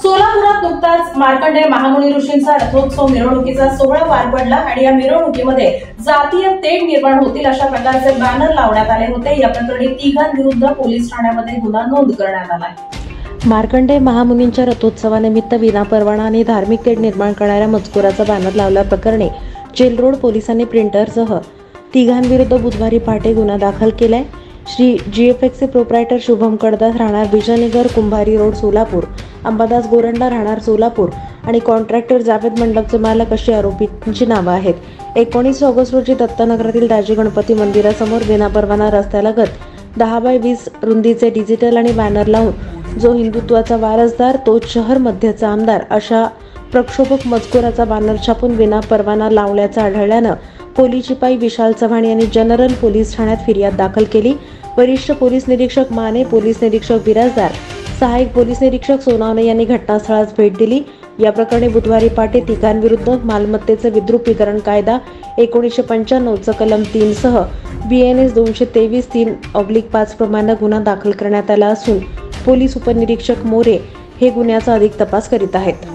सोलापुरात नुकताच मार्कंडेय महामुनी ऋषींचा रथोत्सव मिरवणुकीचा सोहळा पार पडला आणि या मिरवणुकीमध्ये जातीय तेढ निर्माण होतील अशा प्रकारचे बॅनर लावण्यात आले होते। या प्रकरणी तिघांविरुद्ध पोलीस ठाण्यामध्ये गुन्हा नोंद करण्यात आला आहे। मार्कंडेय महामुनींच्या रथोत्सवानिमित्त विनापरवाना आणि धार्मिक तेढ निर्माण करणाऱ्या मजकुराचा बॅनर लावल्याप्रकरणी जेल रोड पोलिसांनी प्रिंटरसह तिघांविरुद्ध बुधवारी पहाटे गुन्हा दाखल केलाय। श्री GFXचे प्रोप्रायटर शुभम कडदास राहणार विजयनगर कुंभारी रोड सोलापूर, अंबादास गोरंडा राहणार सोलापूर आणि कॉन्ट्रॅक्टर जावेद मंडपचे मालक अशी आरोपींची नावं आहेत। 19 ऑगस्ट रोजी दत्तनगरातील दाजी गणपती मंदिरासमोर विनापरवाना रस्त्यालगत 10x20 रुंदीचे डिजिटल आणि बॅनर लावून जो हिंदुत्वाचा वारसदार तोच शहर मध्यचा आमदार अशा प्रक्षोभक मजकुराचा बॅनर छापून विनापरवाना लावल्याचं आढळल्यानं पोलीस शिपाई विशाल चव्हाण यांनी जनरल पोलीस ठाण्यात फिर्याद दाखल केली। वरिष्ठ पोलीस निरीक्षक माने, पोलीस निरीक्षक बिराजदार, सहाय्यक पोलीस निरीक्षक सोनावणे यांनी घटनास्थळास भेट दिली। या प्रकरणी बुधवारी पहाटे तिघांविरुद्ध मालमत्तेचे विद्रुपीकरण कायदा 1995 कलम 3 सह BNS 223/3/5 प्रमाणे गुन्हा दाखल करण्यात आला असून पोलीस उपनिरीक्षक मोरे हे गुन्ह्याचा अधिक तपास करीत आहेत।